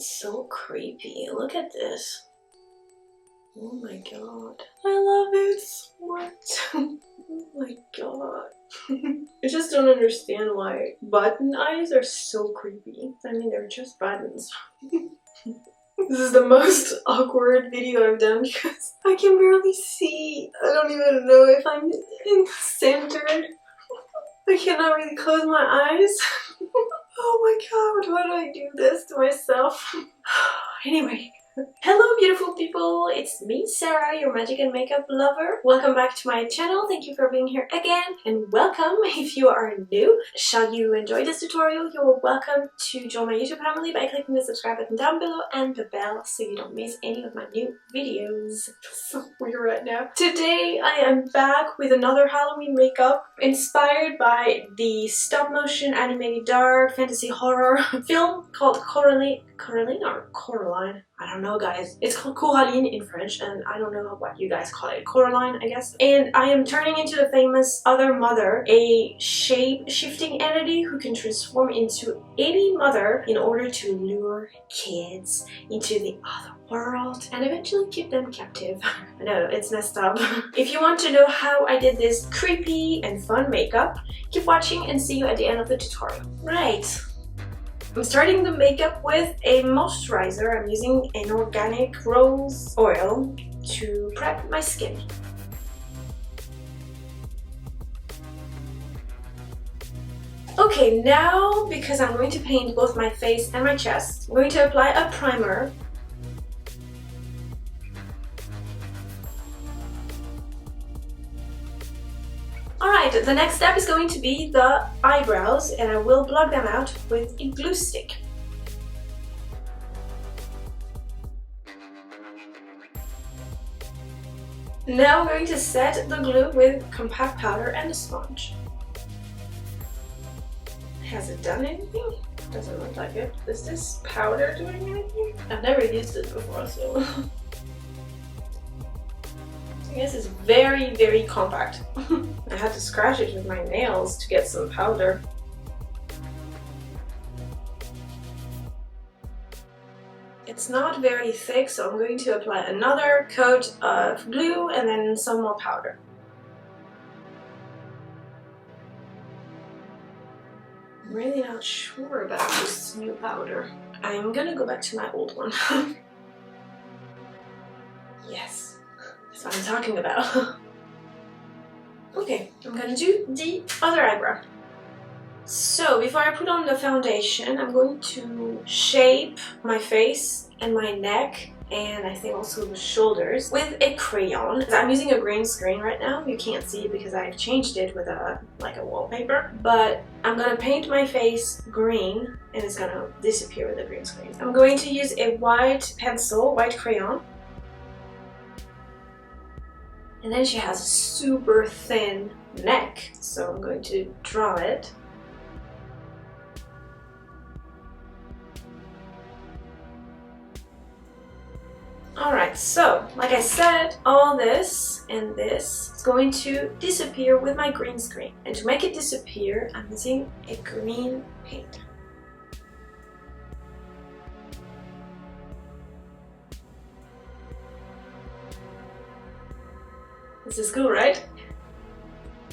It's so creepy. Look at this. Oh my god. I love it so much. Oh my god. I just don't understand why button eyes are so creepy. I mean, they're just buttons. This is the most awkward video I've done because I can barely see. I don't even know if I'm centered. I cannot really close my eyes. Oh my god, why do I do this to myself? Anyway. Hello beautiful people, it's me Sarah, your magic and makeup lover. Welcome back to my channel, thank you for being here again, and welcome if you are new. Shall you enjoy this tutorial, you're welcome to join my YouTube family by clicking the subscribe button down below and the bell so you don't miss any of my new videos. So weird right now. Today I am back with another Halloween makeup inspired by the stop motion animated dark fantasy horror film called Coraline or Coraline? I don't know guys. It's called Coraline in French and I don't know what you guys call it. Coraline I guess. And I am turning into the famous other mother, a shape-shifting entity who can transform into any mother in order to lure kids into the other world and eventually keep them captive. I know, it's messed up. If you want to know how I did this creepy and fun makeup, keep watching and see you at the end of the tutorial. Right. I'm starting the makeup with a moisturizer. I'm using an organic rose oil to prep my skin. Okay, now because I'm going to paint both my face and my chest, I'm going to apply a primer. Alright, the next step is going to be the eyebrows and I will block them out with a glue stick. Now I'm going to set the glue with compact powder and a sponge. Has it done anything? Doesn't look like it. Is this powder doing anything? I've never used it before, so... I guess it's very, very compact. I had to scratch it with my nails to get some powder. It's not very thick, so I'm going to apply another coat of glue and then some more powder. I'm really not sure about this new powder. I'm gonna go back to my old one. Yes. That's what I'm talking about. Okay, I'm gonna do the other eyebrow. So before I put on the foundation, I'm going to shape my face and my neck and I think also the shoulders with a crayon. I'm using a green screen right now. You can't see it because I've changed it with a wallpaper. But I'm gonna paint my face green and it's gonna disappear with the green screen. I'm going to use a white pencil, white crayon. And then she has a super thin neck, so I'm going to draw it. Alright, so like I said, all this and this is going to disappear with my green screen. And to make it disappear, I'm using a green paint. This is cool, right?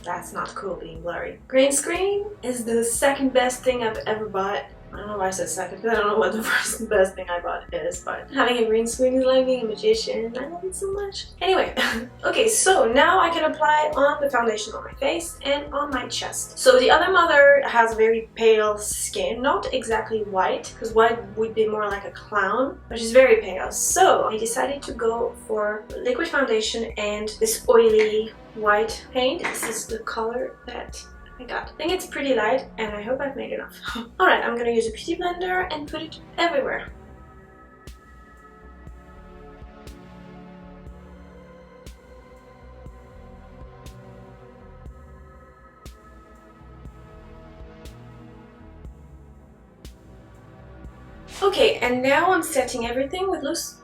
That's not cool being blurry. Green screen is the second best thing I've ever bought. I don't know why I said second, because I don't know what the first best thing I bought is, but having a green screen is like being a magician. I love it so much. Anyway, okay, so now I can apply on the foundation on my face and on my chest. So the other mother has very pale skin, not exactly white, because white would be more like a clown, but she's very pale. So I decided to go for liquid foundation and this oily white paint. This is the color that I got. I think it's pretty light and I hope I've made enough. Alright, I'm gonna use a beauty blender and put it everywhere. Okay, and now I'm setting everything with loose...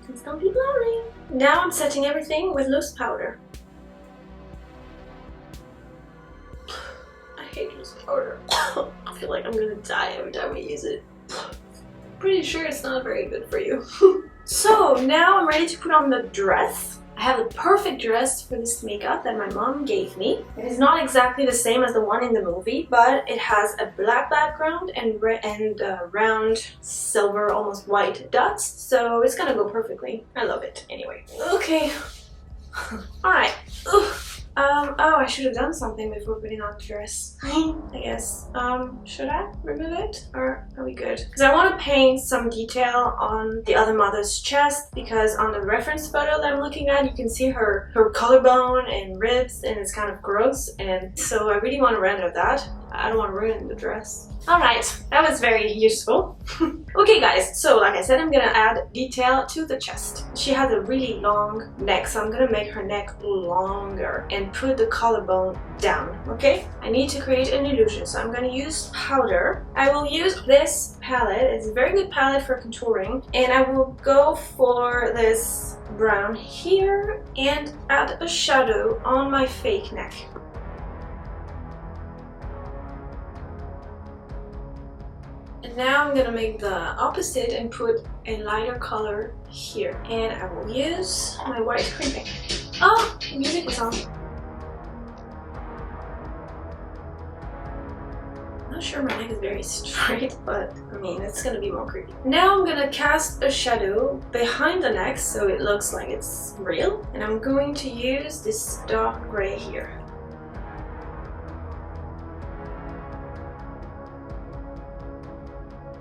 It's gonna be blurry. Now I'm setting everything with loose powder. I hate loose powder. I feel like I'm gonna die every time I use it. pretty sure it's not very good for you. So now I'm ready to put on the dress. I have the perfect dress for this makeup that my mom gave me. It is not exactly the same as the one in the movie, but it has a black background and round silver, almost white dots, so it's gonna go perfectly. I love it anyway. Okay. Alright. Oh, I should have done something before putting on the dress, I guess. Should I remove it? Or are we good? Because I want to paint some detail on the other mother's chest, because on the reference photo that I'm looking at, you can see her collarbone and ribs, and it's kind of gross, and so I really want to render that. I don't want to ruin the dress. Alright, that was very useful. Okay guys, so like I said, I'm gonna add detail to the chest. She has a really long neck, so I'm gonna make her neck longer and put the collarbone down, okay? I need to create an illusion, so I'm gonna use powder. I will use this palette. It's a very good palette for contouring, and I will go for this brown here and add a shadow on my fake neck. And now I'm gonna make the opposite and put a lighter color here. And I will use my white cream paint. Oh, music is on. I'm not sure my neck is very straight, but I mean, it's gonna be more creepy. Now I'm gonna cast a shadow behind the neck so it looks like it's real. And I'm going to use this dark gray here.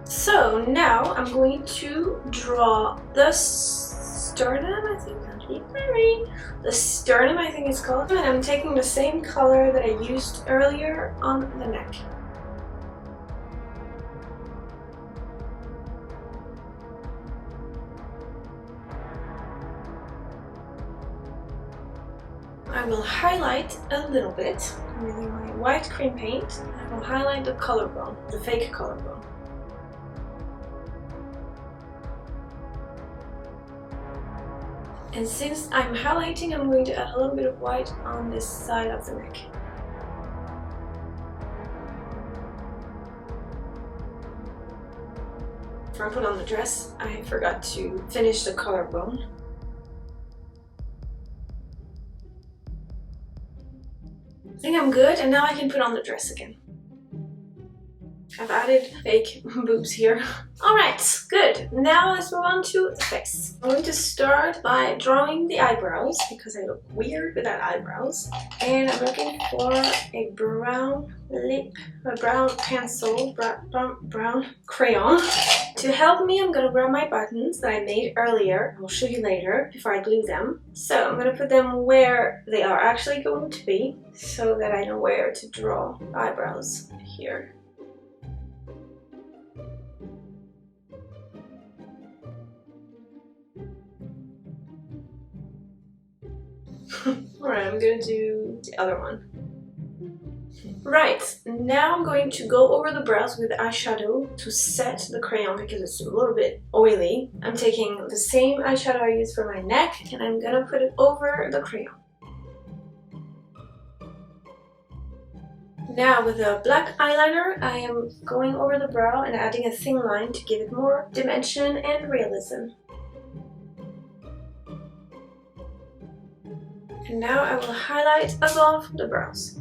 So now I'm going to draw the sternum, I think. The sternum, I think it's called. And I'm taking the same color that I used earlier on the neck. I will highlight a little bit with my white cream paint. I will highlight the collarbone, the fake collarbone. And since I'm highlighting, I'm going to add a little bit of white on this side of the neck. Before I put on the dress, I forgot to finish the collarbone. I think I'm good, and now I can put on the dress again. I've added fake boobs here. Alright, good. Now let's move on to the face. I'm going to start by drawing the eyebrows because I look weird without eyebrows. And I'm looking for a brown lip, a brown pencil, brown crayon. To help me, I'm going to grab my buttons that I made earlier. I'll show you later before I glue them. So I'm going to put them where they are actually going to be so that I know where to draw eyebrows here. Alright, I'm gonna do the other one. Right, now I'm going to go over the brows with eyeshadow to set the crayon because it's a little bit oily. I'm taking the same eyeshadow I used for my neck and I'm gonna put it over the crayon. Now with a black eyeliner, I am going over the brow and adding a thin line to give it more dimension and realism. And now I will highlight above the brows.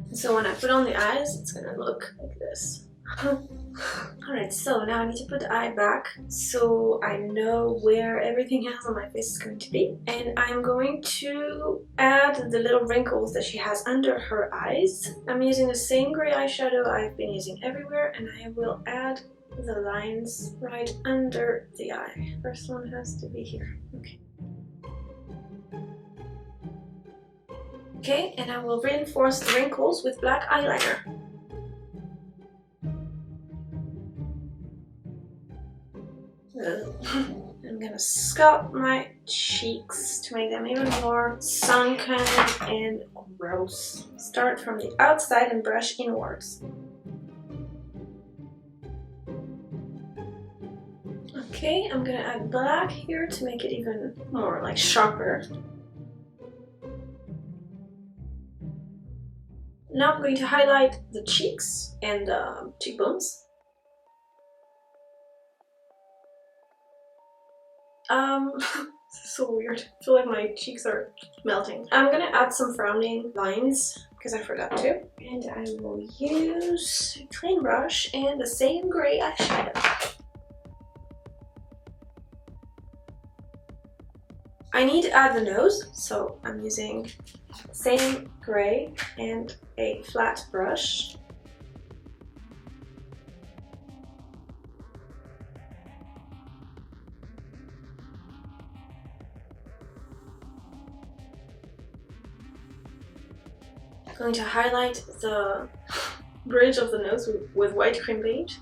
And so when I put on the eyes, it's gonna look like this. Alright, so now I need to put the eye back so I know where everything else on my face is going to be. And I'm going to add the little wrinkles that she has under her eyes. I'm using the same gray eyeshadow I've been using everywhere, and I will add the lines right under the eye. First one has to be here. Okay. Okay, and I will reinforce the wrinkles with black eyeliner. I'm gonna sculpt my cheeks to make them even more sunken and gross. Start from the outside and brush inwards. Okay, I'm gonna add black here to make it even more like sharper. Now I'm going to highlight the cheeks and the cheekbones. So weird. I feel like my cheeks are melting. I'm gonna add some frowning lines because I forgot to. And I will use a clean brush and the same gray eyeshadow. I need to add the nose, so I'm using same gray and a flat brush. I'm going to highlight the bridge of the nose with white cream paint.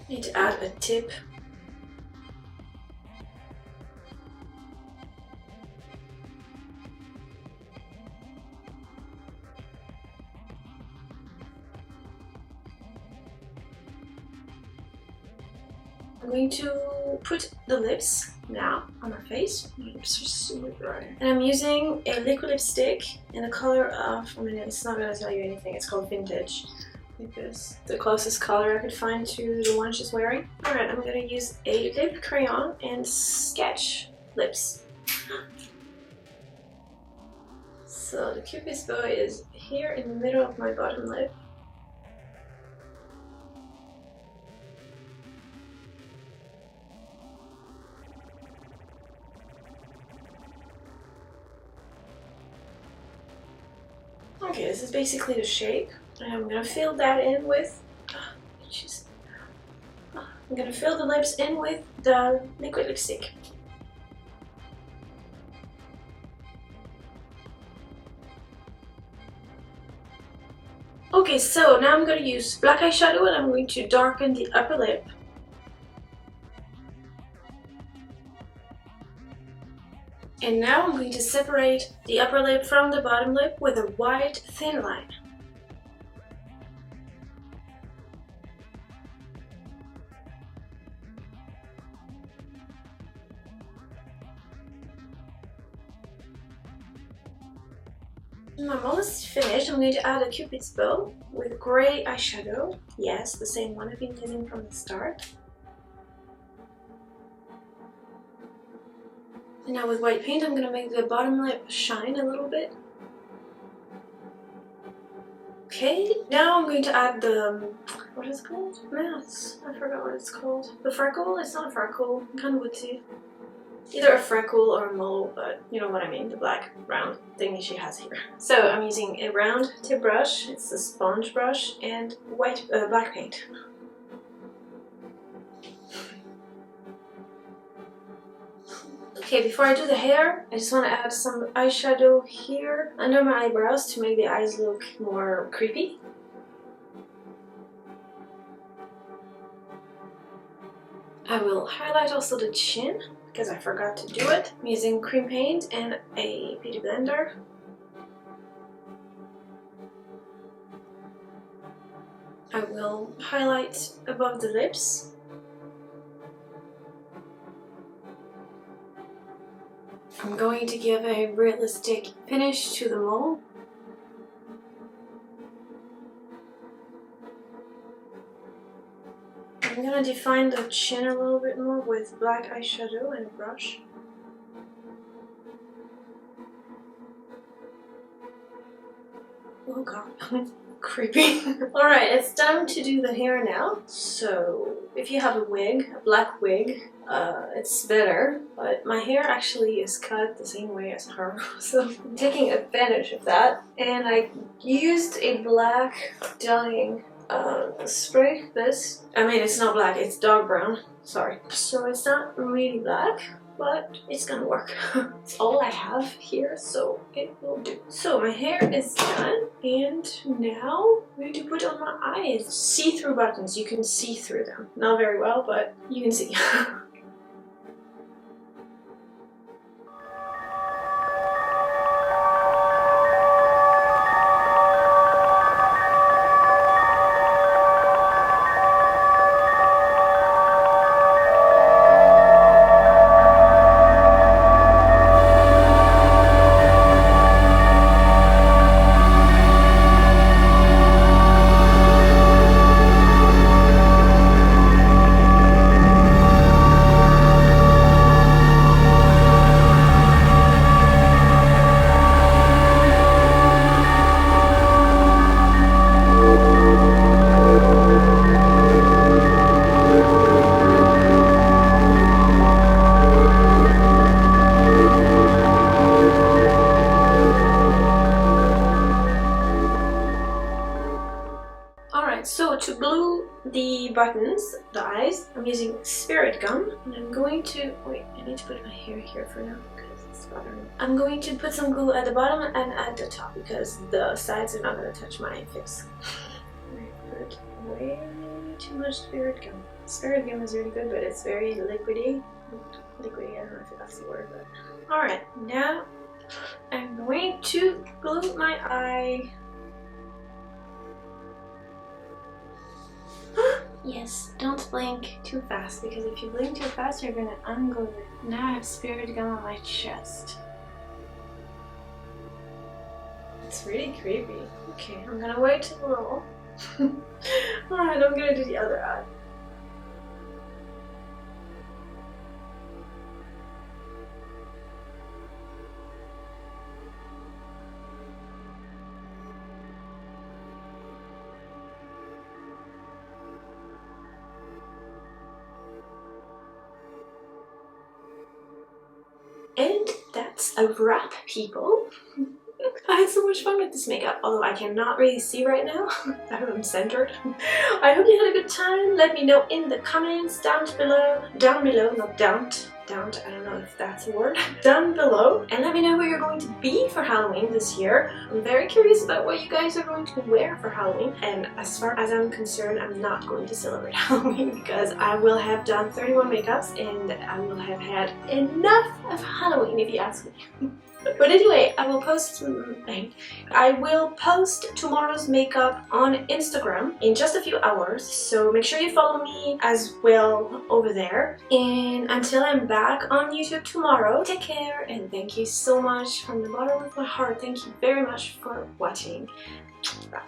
Need to add a tip. I'm going to put the lips now on my face. My lips are super dry. And I'm using a liquid lipstick in the color of, I mean, it's not gonna tell you anything, it's called Vintage. Like this. The closest color I could find to the one she's wearing. Alright, I'm gonna use a lip crayon and sketch lips. So the Cupid's bow is here in the middle of my bottom lip. Okay, this is basically the shape, and I'm gonna fill that in with. I'm gonna fill the lips in with the liquid lipstick. Okay, so now I'm gonna use black eyeshadow and I'm going to darken the upper lip. And now I'm going to separate the upper lip from the bottom lip with a white thin line. I'm almost finished. I'm going to add a Cupid's bow with grey eyeshadow. Yes, the same one I've been using from the start. And now with white paint, I'm going to make the bottom lip shine a little bit. Okay, now I'm going to add the, what is it called? Yes, I forgot what it's called. The freckle? It's not a freckle, kind of woodsy. Either a freckle or a mole, but you know what I mean, the black round thingy she has here. So I'm using a round tip brush, it's a sponge brush, and white black paint. Okay, before I do the hair, I just want to add some eyeshadow here under my eyebrows to make the eyes look more creepy. I will highlight also the chin, because I forgot to do it. I'm using cream paint and a beauty blender. I will highlight above the lips. I'm going to give a realistic finish to the mole. I'm gonna define the chin a little bit more with black eyeshadow and a brush. Oh god, creepy. Alright, it's time to do the hair now. So, if you have a wig, a black wig, it's better, but my hair actually is cut the same way as her, so I'm taking advantage of that. And I used a black dyeing spray. This, I mean, it's not black, it's dark brown, sorry. So it's not really black, but it's gonna work. It's all I have here, so it will do. So my hair is done, and now I'm going to put on my eyes. See-through buttons, you can see through them. Not very well, but you can see. the buttons, the eyes, I'm using Spirit Gum, and I'm going to, wait, I need to put my hair here for now because it's bothering me. I'm going to put some glue at the bottom and at the top because the sides are not going to touch my face. I put way too much Spirit Gum. Spirit Gum is really good, but it's very liquidy. Liquidy, I don't know if that's the word, but... Alright, now I'm going to glue my eye. Yes, don't blink too fast because if you blink too fast, you're gonna unglue it. Now I have Spirit Gum on my chest. It's really creepy. Okay, I'm gonna wait a little. Alright, I'm gonna do the other eye. And that's a wrap, people. I had so much fun with this makeup, although I cannot really see right now. I'm centered. I hope you had a good time. Let me know in the comments down below, not down, I don't know if that's a word, down below, and let me know where you're going to be for Halloween this year. I'm very curious about what you guys are going to wear for Halloween, and as far as I'm concerned, I'm not going to celebrate Halloween because I will have done 31 makeups and I will have had enough of Halloween if you ask me. But anyway, I will post tomorrow's makeup on Instagram in just a few hours, so make sure you follow me as well over there. And until I'm back on YouTube tomorrow, take care and thank you so much from the bottom of my heart. Thank you very much for watching. Bye.